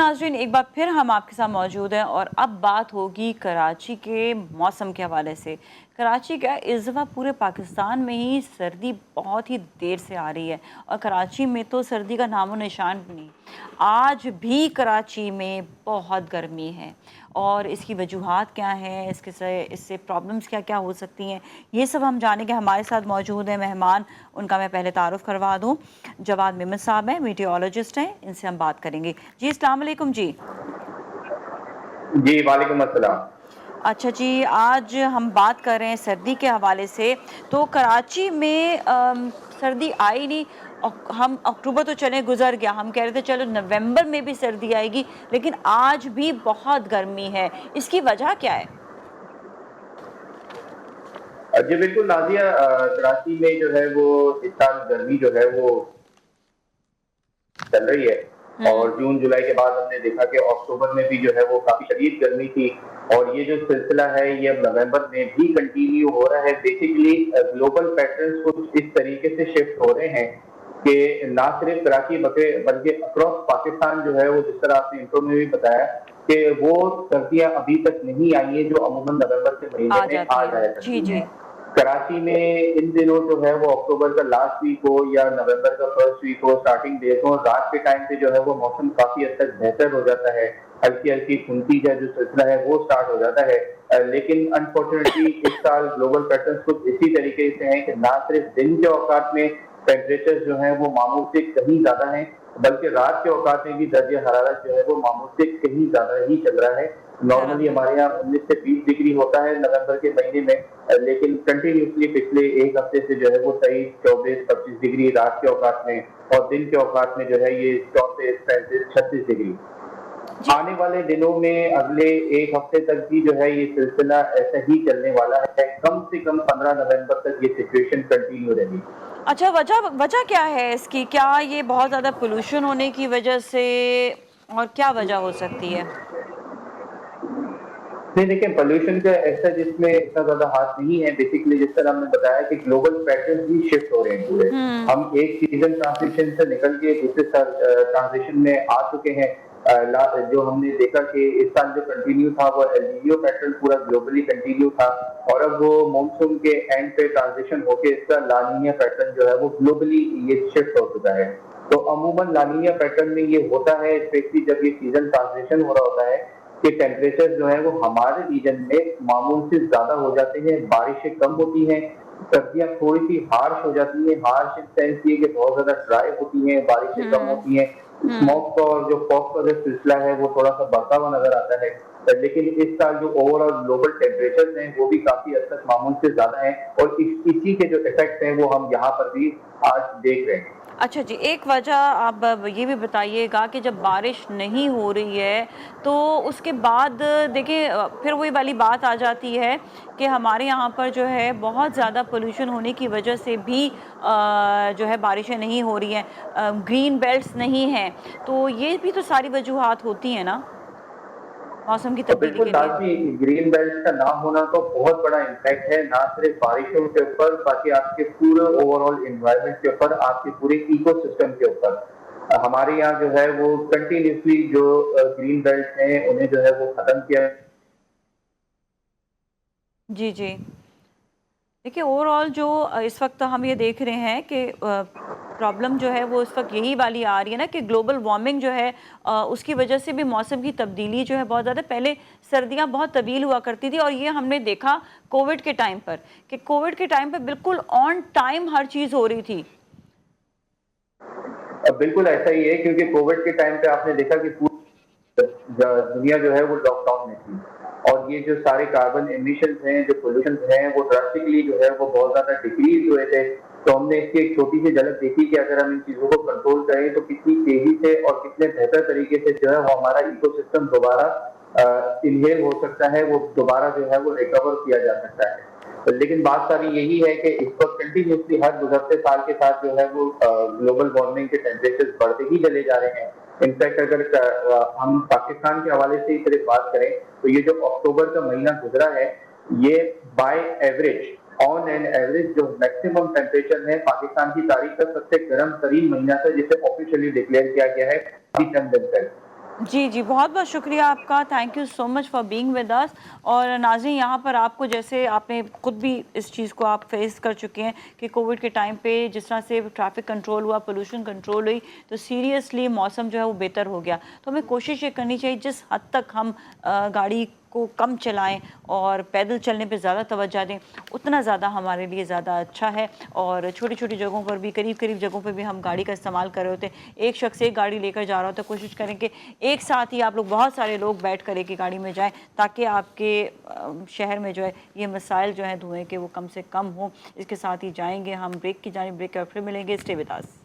नाज़रीन, एक बार फिर हम आपके साथ मौजूद हैं और अब बात होगी कराची के मौसम के हवाले से। कराची का इस दफ़ा पूरे पाकिस्तान में ही सर्दी बहुत ही देर से आ रही है और कराची में तो सर्दी का नामो निशान भी नहीं। आज भी कराची में बहुत गर्मी है और इसकी वजूहात क्या हैं, इससे प्रॉब्लम्स क्या क्या हो सकती हैं, ये सब हम जानेंगे। हमारे साथ मौजूद है मेहमान, उनका मैं पहले तारुफ करवा दूँ। जवाद मेमन साहब हैं, मीटियोलॉजिस्ट हैं, इनसे हम बात करेंगे। जी अस्सलाम वालेकुम जी। जी वालेकुम अस्सलाम। अच्छा जी, आज हम बात कर रहे हैं सर्दी के हवाले से। तो कराची में सर्दी आई नहीं। हम अक्टूबर तो चले गुजर गया, हम कह रहे थे चलो नवंबर में भी सर्दी आएगी, लेकिन आज भी बहुत गर्मी है। इसकी वजह क्या है? जी बिल्कुल नाज़िया, कराची में जो है वो इस साल गर्मी जो है वो चल रही है और जून जुलाई के बाद हमने देखा कि अक्टूबर में भी जो है वो काफी शदीद गर्मी थी और ये जो सिलसिला है ये अब नवंबर में भी कंटिन्यू हो रहा है। बेसिकली ग्लोबल पैटर्न्स कुछ इस तरीके से शिफ्ट हो रहे हैं कि ना सिर्फ कराची बल्कि अक्रॉस पाकिस्तान जो है वो, जिस तरह आपने इंट्रो में भी बताया कि वो सर्दियां अभी तक नहीं आई है जो अमूमन नवंबर के महीने आ में जाती आ हैं। जाया जी करती जी। हैं। कराची में इन दिनों जो है वो अक्टूबर का लास्ट वीक हो या नवंबर का फर्स्ट वीक हो, स्टार्टिंग डेज हो, रात के टाइम पे जो है वो मौसम काफी हद तक बेहतर हो जाता है। हल्की हल्की खुंती का जो सिलसिला है वो स्टार्ट हो जाता है। लेकिन अनफॉर्चुनेटली इस साल ग्लोबल पैटर्न कुछ इसी तरीके से हैं कि ना सिर्फ दिन के औकात में टेम्परेचर जो है वो मामूल से कहीं ज्यादा है, बल्कि रात के औकात में भी दर्जे हरारत जो है वो मामूल से कहीं ज्यादा ही चल रहा है। नॉर्मली बराबर। हमारे यहाँ 19 से 20 डिग्री होता है नवंबर के महीने में, लेकिन कंटिन्यूसली पिछले एक हफ्ते से जो है वो 23, 24, 25 डिग्री रात के औकात में और दिन के औकात में जो है ये 34, 35, 36 डिग्री। जी। आने वाले दिनों में अगले एक हफ्ते तक भी जो है ये सिलसिला ऐसा ही चलने वाला है। कम से कम 15 नवंबर तक ये सिचुएशन कंटिन्यू रहेगी। अच्छा, वजह वजह क्या है इसकी? क्या ये बहुत ज़्यादा पोल्यूशन होने की वजह से, और क्या वजह हो सकती है? नहीं देखिए, पोल्यूशन का ऐसा जिसमें इतना ज्यादा हाथ नहीं है। बेसिकली जिस तरह हमने बताया कि ग्लोबल पैटर्न भी शिफ्ट हो रहे हैं पूरे। हम एक सीजन ट्रांजिशन से निकल के दूसरे ट्रांजिशन में आ चुके हैं। जो हमने देखा कि इस साल जो कंटिन्यू था वो एल नीनो पैटर्न पूरा ग्लोबली कंटिन्यू था और अब वो मानसून के एंड पे ट्रांजिशन होके इसका ला नीना पैटर्न जो है वो ग्लोबली ये शिफ्ट हो चुका है। तो अमूमन ला नीना पैटर्न में ये होता है, स्पेशली जब ये सीजन ट्रांजिशन हो रहा होता है कि टेम्परेचर जो है वो हमारे रीजन में मामूल से ज्यादा हो जाते हैं, बारिशें कम होती हैं, सर्दियां थोड़ी सी हार्श हो जाती हैं। हार्श इन सेंस ये कि बहुत ज्यादा ड्राई होती हैं, बारिशें कम हम्म। होती हैं, हम्म। स्मोक का और जो फॉग का जो सिलसिला है वो थोड़ा सा बढ़ता हुआ नजर आता है। लेकिन इस साल जो ओवरऑल ग्लोबल टेम्परेचर हैं वो भी काफी हद तक मामूल से ज्यादा हैं और इसी के जो इफेक्ट हैं वो हम यहाँ पर भी आज देख रहे हैं। अच्छा जी, एक वजह आप ये भी बताइएगा कि जब बारिश नहीं हो रही है तो उसके बाद देखिए फिर वही वाली बात आ जाती है कि हमारे यहाँ पर जो है बहुत ज़्यादा पोल्यूशन होने की वजह से भी जो है बारिशें नहीं हो रही हैं, ग्रीन बेल्ट्स नहीं हैं। तो ये भी तो सारी वजूहात होती हैं ना मौसम की तो तब्दीली बिल्कुल के लिए। लाजमी ग्रीन बेल्ट का ना होना तो बहुत बड़ा इम्पैक्ट है, ना सिर्फ बारिशों के ऊपर बाकी आपके पूरे ओवरऑल एनवायरनमेंट के ऊपर, आपके पूरे इकोसिस्टम के ऊपर। हमारे यहाँ जो है वो कंटिन्यूसली जो ग्रीन बेल्ट हैं उन्हें जो है वो खत्म किया। जी जी। देखिए ओवरऑल जो इस वक्त हम ये देख रहे हैं कि प्रॉब्लम जो है वो इस वक्त यही वाली आ रही है ना कि ग्लोबल वार्मिंग जो है उसकी वजह से भी मौसम की तब्दीली जो है बहुत ज़्यादा। पहले सर्दियां बहुत तवील हुआ करती थी और ये हमने देखा कोविड के टाइम पर कि कोविड के टाइम पर बिल्कुल ऑन टाइम हर चीज़ हो रही थी। बिल्कुल ऐसा ही है क्योंकि कोविड के टाइम पे आपने देखा कि दुनिया जो है वो लॉकडाउन में थी और ये जो सारे कार्बन एमिशन हैं, जो पोल्यूशन हैं, वो ड्रास्टिकली जो है वो बहुत ज्यादा डिक्रीज हुए थे। तो हमने इसकी एक छोटी सी झलक देखी कि अगर हम इन चीजों को कंट्रोल करें तो कितनी तेजी से और कितने बेहतर तरीके से जो है वो हमारा इकोसिस्टम दोबारा इनहेल हो सकता है, वो दोबारा जो है वो रिकवर किया जा सकता है। लेकिन बात सारी यही है कि इस वक्त कंटिन्यूसली हर गुजरते साल के साथ जो है वो ग्लोबल वार्मिंग के टेम्परेचर बढ़ते ही चले जा रहे हैं। इनफैक्ट अगर हम पाकिस्तान के हवाले से सिर्फ बात करें तो ये जो अक्टूबर का महीना गुजरा है ये by average on and average जो मैक्सिमम टेम्परेचर है पाकिस्तान की तारीख का सबसे गर्म तरीन महीना था जिसे ऑफिशियली डिक्लेयर किया गया है अभी चंद दिन तक। जी, जी, बहुत-बहुत शुक्रिया आपका। Thank you so much for being with us. और नाज़रीन, यहाँ पर आपको, जैसे आपने खुद भी इस चीज़ को आप फेस कर चुके हैं कि कोविड के टाइम पे जिस तरह से ट्रैफ़िक कंट्रोल हुआ, पोल्यूशन कंट्रोल हुई, तो सीरियसली मौसम जो है वो बेहतर हो गया। तो हमें कोशिश ये करनी चाहिए जिस हद तक हम गाड़ी को कम चलाएँ और पैदल चलने पे ज़्यादा तवज्जो दें, उतना ज़्यादा हमारे लिए ज़्यादा अच्छा है। और छोटी-छोटी जगहों पर भी, करीब-करीब जगहों पे भी हम गाड़ी का इस्तेमाल कर रहे होते हैं। एक शख्स एक गाड़ी लेकर जा रहा हो तो कोशिश करें कि एक साथ ही आप लोग, बहुत सारे लोग बैठ कर एक ही गाड़ी में जाएं, ताकि आपके शहर में जो है ये मसाइल जो हैं धुएं के, वो कम से कम हो। इसके साथ ही जाएंगे हम ब्रेक की जानिब। ब्रेक के बाद फिर मिलेंगे। Stay with us.